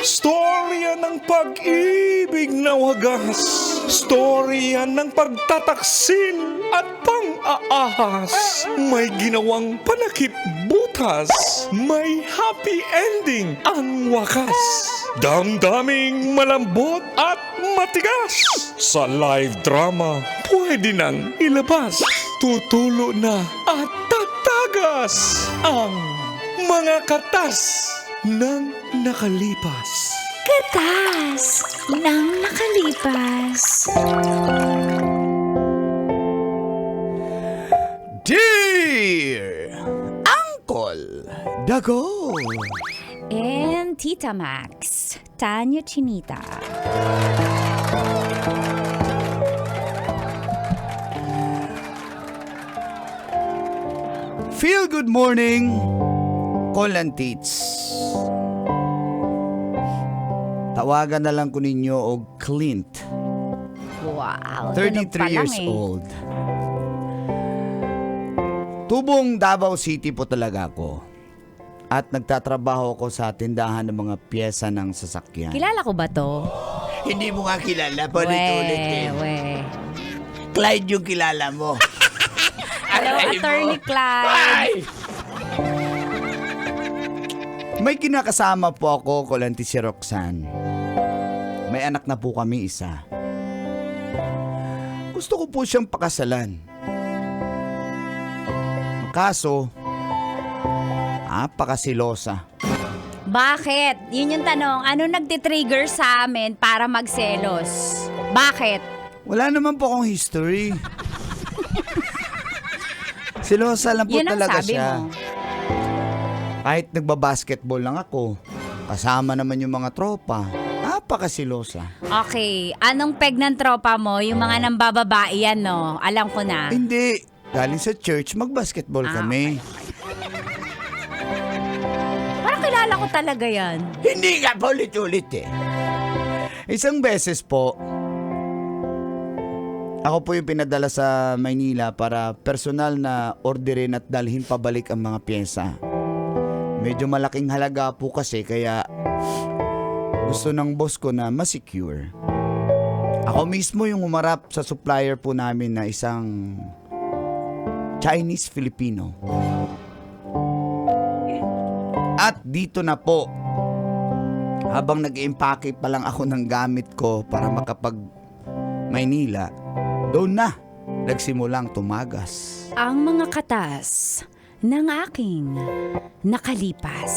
Storya ng pag-ibig na wagas. Storya ng pagtataksil at pang-aahas. May ginawang panakip butas. May happy ending ang wakas. Damdaming malambot at matigas. Sa live drama, pwede nang ilabas. Tutulo na at tatagas ang mga katas ng nakalipas. Katas ng nakalipas. Dear Uncle Dago, And Tita Max, Tanya Chinita. feel good morning, Colantits. Tawagan na lang ko ninyo og Clint, Wow, 33 years old. Tubong Davao City po talaga ako. At nagtatrabaho ako sa tindahan ng mga pyesa ng sasakyan. Kilala ko ba to? Hindi mo nga kilala, paulit-ulit eh. Clyde yung kilala mo. Hello, Attorney Clyde. May kinakasama po ako, Colanti, si Roxanne. May anak na po kami isa. Gusto ko po siyang pakasalan. Kaso, napakasilosa. Bakit? Yun yung tanong. Ano nagtitrigger sa amin para magselos? Bakit? Wala naman po akong history. Silosa lang po Yun ang talaga sabi siya. mo. Kahit nagbabasketball lang ako, kasama naman yung mga tropa, napakasilosa. Okay, anong peg ng tropa mo? Yung mga nambababae yan, no? Alam ko na. Hindi, galing sa church, magbasketball kami. Parang kilala ko talaga yan. Hindi nga pa ulit-ulit eh. Isang beses po, ako po yung pinadala sa Maynila para personal na orderin at dalhin pabalik ang mga pyesa. Medyo malaking halaga po kasi kaya gusto ng boss ko na ma-secure. Ako mismo yung umarap sa supplier po namin na isang Chinese-Filipino. At dito na po, habang nag-impake pa lang ako ng gamit ko para makapag Maynila, doon na nagsimulang tumagas. Ang mga katas ng aking nakalipas.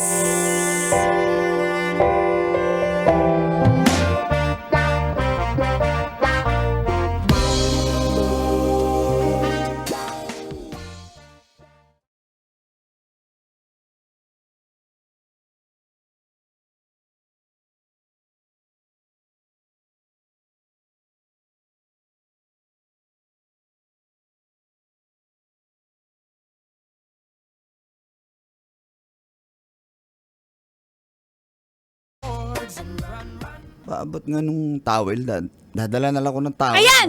Paabot nga nung towel, dadala na lang ako ng towel. Ayan!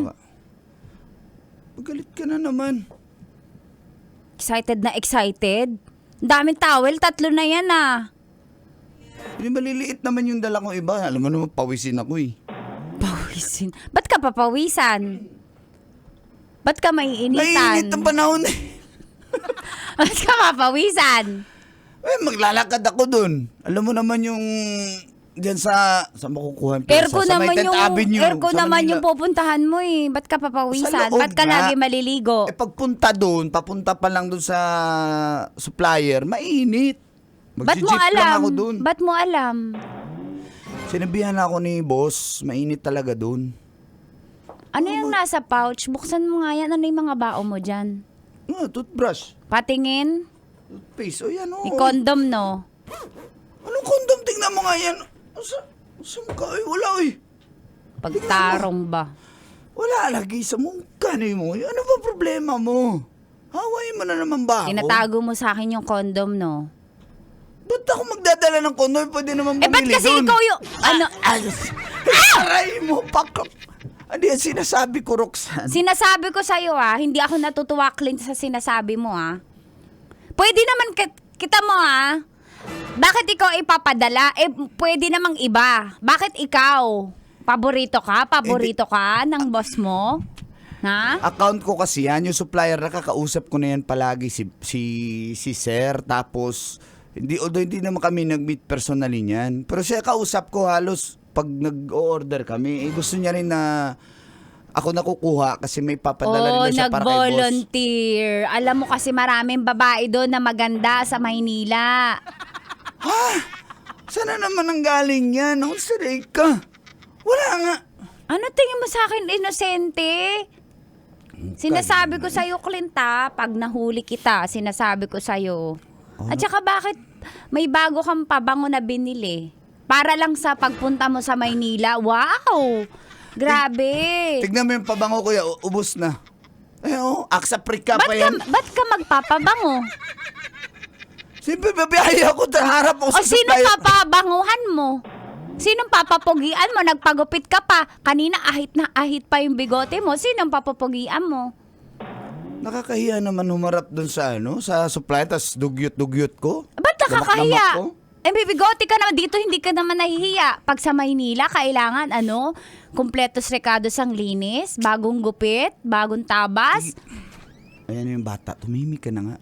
Magalit ka na naman. Excited na excited? Daming towel, 3 na yan ah. Hindi maliliit naman yung dala kong iba. Alam mo naman, pawisin ako eh. Pawisin? Ba't ka papawisan? Ba't ka maiinitan? Naiinit ang panahon eh. Ba't ka papawisan? Eh, maglalakad ako dun. Alam mo naman yung diyan sa makukuha ang Airco sa naman may 10th yung Avenue, airco sa naman Manila. yung pupuntahan mo eh. Ba't ka papawisan? Sa loob Ba't ka nga. lagi maliligo? Eh pagpunta doon, papunta pa lang doon sa supplier, mainit. Ba't mo Magsi-jeep lang alam? ako doon. Ba't mo alam? Sinabihan ako ni boss, mainit talaga doon. Ano yung nasa pouch? Buksan mo nga yan. Ano yung mga bao mo dyan? Toothbrush, Patingin? toothpaste, o yan o. May condom, no? Anong condom? Tingnan mo nga yan. Sa mukha, wala eh. Pagtarong ba? Wala lagi sa mukha mo. Ano ba problema mo? Hawain mo na naman ba ako? Tinatago mo sa akin yung condom, no? Ba't ako magdadala ng condom? Pwede naman Eh, ba't bumili kasi dun. ikaw yung... Ano? Aray mo, pakap. Ano yan sinasabi ko, Roxanne? Sinasabi ko sa'yo, hindi ako natutuwa, Clint, sa sinasabi mo, Pwede naman kita mo, Bakit ikaw ipapadala? Pwede namang iba. Bakit ikaw? Paborito ka ng boss mo? Ha? Account ko kasi yan, yung supplier, nakakausap ko na yan palagi si Sir. Tapos, although hindi naman kami nag-meet personally niyan. Pero siya kausap ko halos pag nag-order kami. Gusto niya rin na ako nakukuha kasi may papadala rin siya para kay boss. Nag-volunteer. Alam mo kasi maraming babae doon na maganda sa Maynila. Sana naman ang galing yan? Ang saray ka. Wala nga. Ano tingin mo sa akin, inosente? Sinasabi ko sa'yo, Clinta, pag nahuli kita, sinasabi ko sa'yo. At saka bakit may bago kang pabango na binili? Para lang sa pagpunta mo sa Maynila. Wow! Grabe! Tignan mo yung pabango, kuya. Ubus na. Aksa prika pa yan. Ba't ka magpapabango? Siyempre, babiyahe ako. Harap ako O sa sino supplier. papabanguhan mo? Sinong papapugian mo? Nagpagupit ka pa. Kanina ahit na ahit pa yung bigote mo. Sinong papapugian mo? Nakakahiya naman humarap dun sa sa supplier, tas dugyot-dugyot ko. Ba't nakakahiya? Lamak-lamak ko. May bigote ka naman. Dito hindi ka naman nahihiya. Pag sa Maynila, kailangan kumpletos recados ang linis, bagong gupit, bagong tabas. Ayan yung bata. Tumimik ka na nga.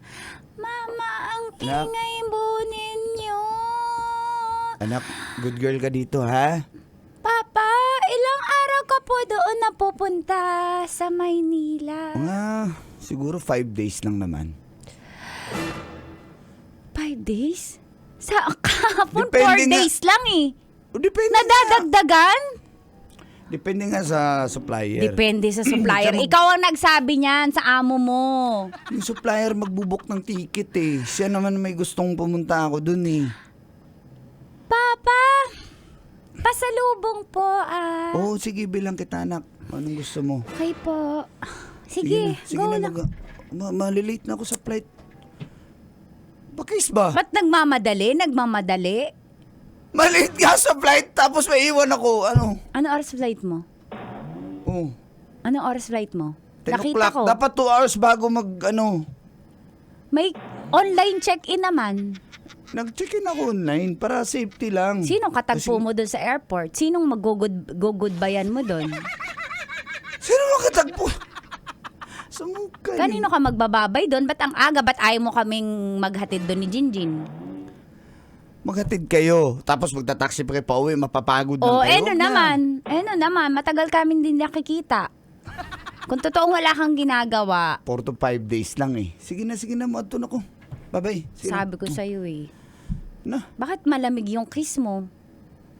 Mama, ang Anak. ingay mo ninyo. Anak, good girl ka dito, ha? Papa, ilang araw ka po doon napupunta sa Maynila? Siguro 5 days lang naman. 5 days? Sa kahapon, 4 Depende nga. days lang eh. Depende Nadadagdagan? Depende nga sa supplier. Depende sa supplier. Ikaw ang nagsabi niyan sa amo mo. Yung supplier magbubuk ng ticket eh. Siya naman may gustong pumunta ako dun eh. Papa, pasalubong po Sige, bilang kita, anak. Anong gusto mo? Okay po. Sige, go na, lang. malilate na ako sa flight. Bakis ba? Ba't nagmamadali? Malilate nga sa flight, tapos may iwan ako. Ano oras flight mo? Ano oras flight mo? 10 Nakita o'clock. ko. Dapat 2 hours bago May online check-in naman. Nag-check-in ako online para safety lang. Sinong katagpo mo doon sa airport? Sinong mag-goodbayan mo doon? Sino makatagpo? Sumukay. Kanino ka magbababay doon? Ba't ang aga? Ba't ayaw mo kaming maghatid doon ni Jinjin? Maghatid kayo. Tapos magta-taxi pa kayo pauwi. Mapapagod lang kayo. naman. Matagal kaming din nakikita. Kung totoong wala kang ginagawa, 4 to 5 days lang eh. Sige na. Mato na ko. Bye-bye. Sige na. sabi ko sa'yo eh. Na. Bakit malamig yung kiss mo?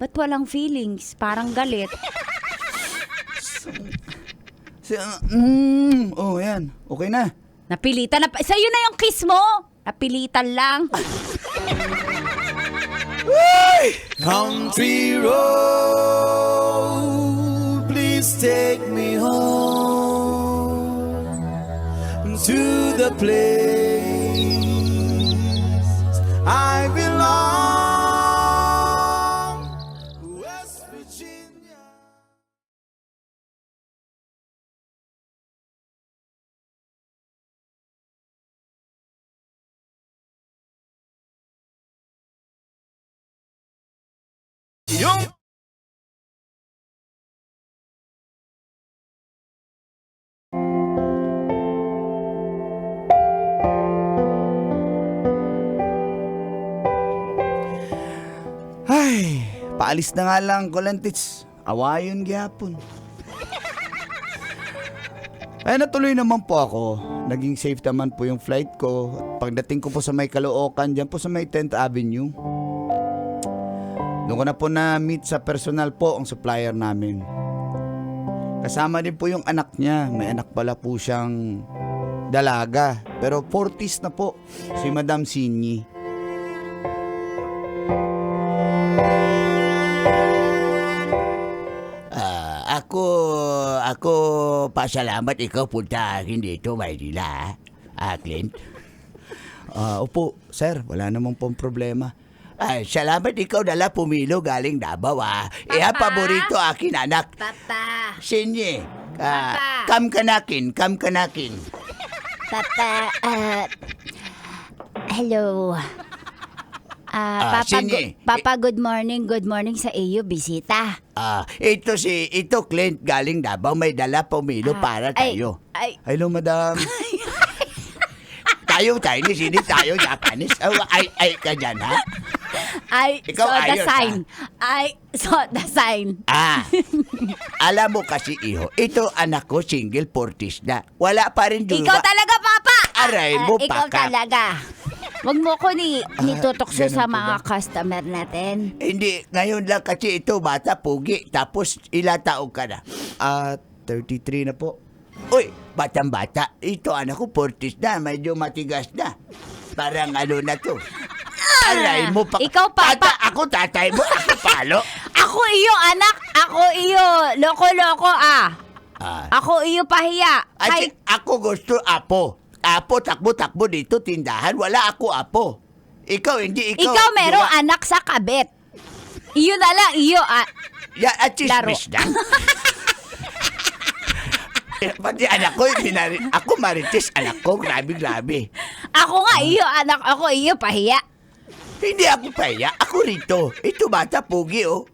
Ba't walang feelings? Parang galit. Yan. Okay na. Napilitan na. Sa'yo na yung kiss mo! Napilitan lang. Country road, please take me home to the place I belong, West Virginia. Yung Ay, paalis na nga lang, Kolantits. Awayon gyapon. Ay, natuloy naman po ako. Naging safe naman po yung flight ko. Pagdating ko po sa may Caloocan, dyan po sa may 10th Avenue. Doon ko na po na-meet sa personal po ang supplier namin. Kasama din po yung anak niya. May anak pala po siyang dalaga. Pero 40s na po, si Madam Sinyi. Ako pasalamat ikaw punta akin dito, Maynila, Clint. Opo, sir, wala namang pong problema. Ay, salamat ikaw dala pumilo galing Davao, Iha paborito akin anak. Papa. Sinye, Papa. kam kanakin. Papa, hello. Sige. Papa, good morning sa iyo, bisita. Ito Clint galing Davao, may dala pomelo para tayo. Hello, madam. Tayo Chinese, hindi tayo Japanese. Ay ka dyan, ha? Ikaw Soda ayos, sign. Soda sign. Alam mo kasi, iho, ito anak ko single 40s na. Wala pa rin Ikaw jowa. talaga, Papa! Aray mo, Ikaw paka. talaga. Huwag mo ko nitutokso ganun sa po mga customer natin. Hindi, ngayon lang kasi ito bata, pugi. Tapos ilang taong ka na? 33 na po. Uy, batang-bata. Ito anak ko 40s na, medyo matigas na. Parang ano na to. Aray mo, Ikaw, Papa. Ako tatay mo, ako palo. Ako iyo, anak. Ako iyo. Loko-loko, Ako iyo, pahiya. At ako gusto apo. Apo, takbo-takbo dito, tindahan. Wala ako apo. Ikaw, hindi ikaw. Ikaw merong Diba? anak sa kabit. Iyo na lang, iyo. At chismis Laro. lang. Pati anak ko, ako marites anak ko. Grabe. Ako nga, iyo, anak. Ako iyo, pahiya. Hindi ako paya. Ako rito. Ito bata, pugi, oh.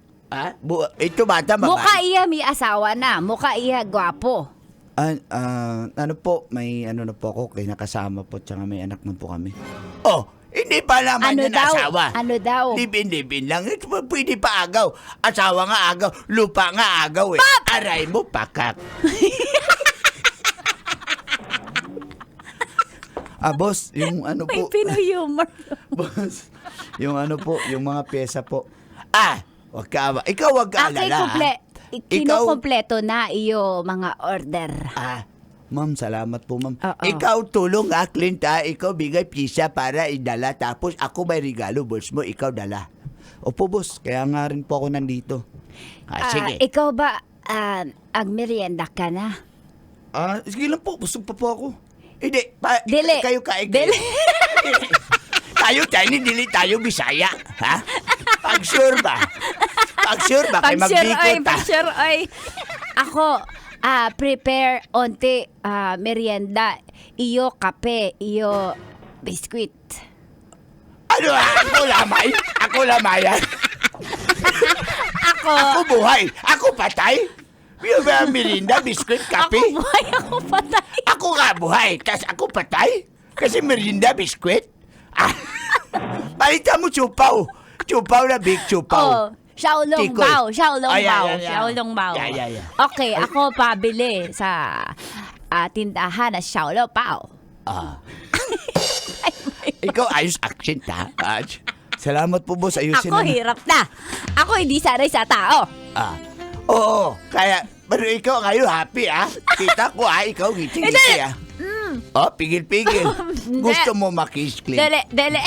Ito bata, babae. Mukha iya, may asawa na. Mukha iya, gwapo. Ano po, may ano na po ako, kinakasama po, tsaka may anak na po kami. Oh, hindi pa naman Ano yan daw? asawa. Ano daw? Libin lang. Ito pa, pwede pa agaw. Asawa nga agaw. Lupa nga agaw, eh. Aray mo, pakak. Boss, yung ano May po. Pinoy humor. Boss, yung ano po, yung mga pyesa po. Wag ka. Ikaw wag ka Okay, alala. kinukompleto na iyo mga order. Ma'am, salamat po, ma'am. Oo. Ikaw tulong Clint, Ikaw bigay pisa para idala. Tapos ako may regalo, boss mo. Ikaw dala. Opo, boss, kaya nga rin po ako nandito. Sige. Ikaw ba, agmerienda ka na? Sige lang po, busog pa po ako. Hindi. Dili. Kayo kain. Dili. Tayo Chinese, dili tayo Bisaya. Ha? Pag-sure ba? Pag-sure ba? Kay magbikot, Pag-sure, oy. Ako, prepare onti merienda. Iyo kape, iyo biskuit. Ano? Ako lamayan. Ako buhay. Ako patay. Yung mga mirinda, biskuit, kape. Ako buhay, ako patay. Ako nga buhay, tas ako patay. Kasi merienda, biskwit. Palitan mo chupaw. Chupaw na big chupaw. Xiaolong Tikoy. bao, Xiaolong Ay, bao, ay, ay, ay. Xiaolong bao. Yeah. Okay, ako pabili sa tindahan na Xiaolong bao. Ikaw ayos accent, ha? Salamat po, boss. Ayusin Ako na. hirap na. Ako hindi sanay sa tao. Oo, kaya, pero ikaw ngayon happy, ha? Kita ko, ikaw ngiti-ngiti, ha? Pigil-pigil. Gusto mo makiss, Clint? Dele.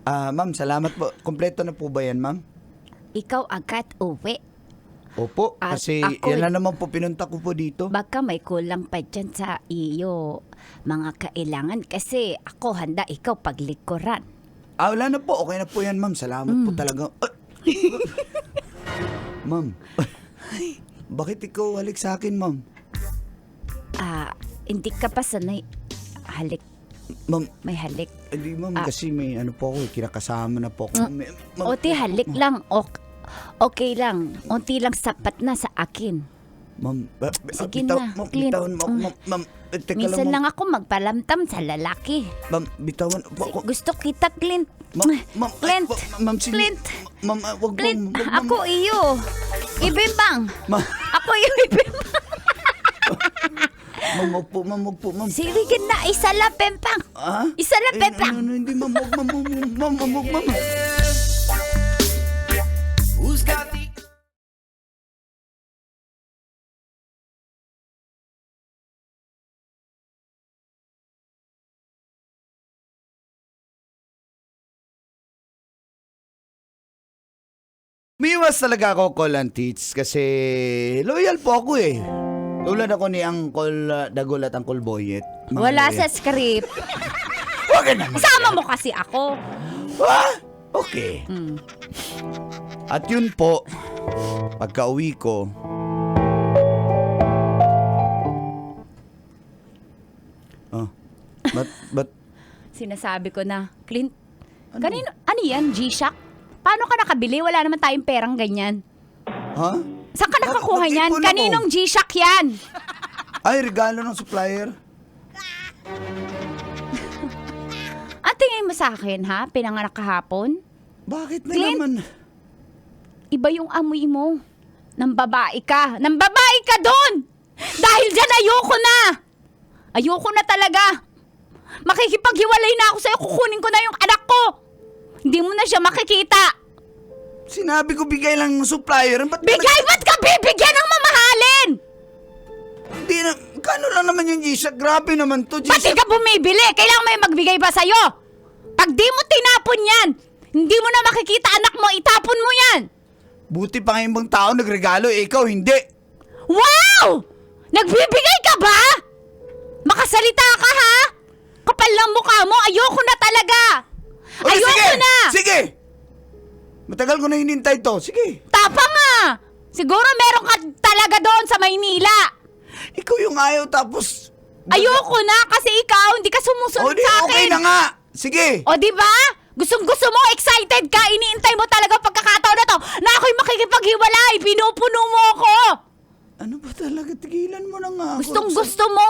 Ma'am, salamat po. Kompleto na po ba yan, ma'am? Ikaw agad uwi. Opo, kasi ako- yan na naman po pinunta ko po dito. Baka may kulang pa dyan sa iyo mga kailangan kasi ako handa ikaw paglikuran. Wala na po. Okay na po yan, ma'am. Salamat po talaga. Ma'am, bakit ikaw halik sa akin, ma'am? Hindi ka pa sanay halik. Ma'am, May halik. hindi ma'am, kasi may ano po ako, kinakasama na po ako. Ma'am, Oti halik lang. Okay lang. Unti lang sapat na sa akin. Ma'am, Sige bitaw- na, ma'am, Clint. bitawan mo ako, ma'am. Teka Minsan ma'am. lang ako magpalamtam sa lalaki. Ma'am, bitawan po ako. Gusto kita, Clint. Ma'am, Clint. ma'am, sige. Clint. Ma'am, wag po. Clint, wag, ma'am. ako iyo. Ibimbang. Ma'am, Ako iyo ibimbang. ma'am, wag po, ma'am, wag po, ma'am. Sige na, isa lang, Pempang. Isa lang, Pempang. Hindi, ma'am, wag, ma'am, wag, ma'am. Who's got the Miwas talaga ako call and teach kasi loyal po ako eh. Tulad ako ni Uncle Dagol at Uncle Boyet. Mga Wala kuya. sa script. Huwag ka naman. Sama mo kasi ako. Ah, okay. Mm. At yun po, pagka-uwi ko, ba't, Sinasabi ko na, Clint, Ano? ano yan, G-Shock? Paano ka nakabili? Wala naman tayong perang ganyan. ha? Saan ka nakakuha niyan? Mag-ipon ako. Kaninong G-Shock yan? Ay, regalo ng supplier. Ang tingin mo sa akin, ha? Pinanganak kahapon? Bakit na Clint? naman? Iba yung amoy mo. Nang babae ka. Nang babae ka doon! Dahil dyan, ayoko na! Ayoko na talaga! Makikipaghiwalay na ako sa'yo, kukunin ko na yung anak ko! Hindi mo na siya makikita! Sinabi ko bigay lang ng supplier. Ba't Bigay! Ba't ka bibigyan ng mamahalin? Hindi na, kano lang naman yung G-Shock? Grabe naman to, Pati G-Shock. ka bumibili! Kailangan may magbigay pa sa'yo! Pag di mo tinapon yan, hindi mo na makikita anak mo, itapon mo yan! Buti pa nga yung ibang tao nagregalo, ikaw hindi. Wow! Nagbibigay ka ba? Makasalita ka, ha? Kapal lang mukha mo, ayoko na talaga! Okay, Ayoko sige, na! Sige! Matagal ko na hinintay to. Sige. Tapa nga! Siguro meron ka talaga doon sa Maynila. Ikaw yung ayaw tapos... Ayoko na kasi ikaw hindi ka sumusunod O di, sa akin. okay na nga. Sige. O di ba? Gustong-gusto mo, excited ka, iniintay mo talaga pagkakataon na to na ako'y makikipaghiwalay, pinupuno mo ako. Ano ba talaga? Tigilan mo na nga ako.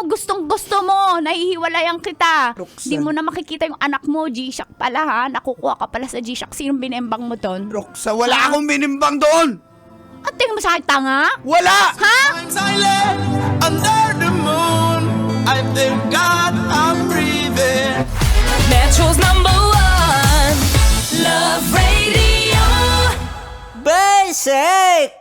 Gustong-gusto mo, nahihiwalayan kita. Roxanne. Hindi mo na makikita yung anak mo, G-Shock pala ha, nakukuha ka pala sa G-Shock. Sinong binembang mo doon? Roxa, wala akong binimbang doon. At tingin mo sa akin, tanga? Wala! Ha? I'm silent under the moon. I thank God I'm breathing. Metro's #1 Love Radio. Basic!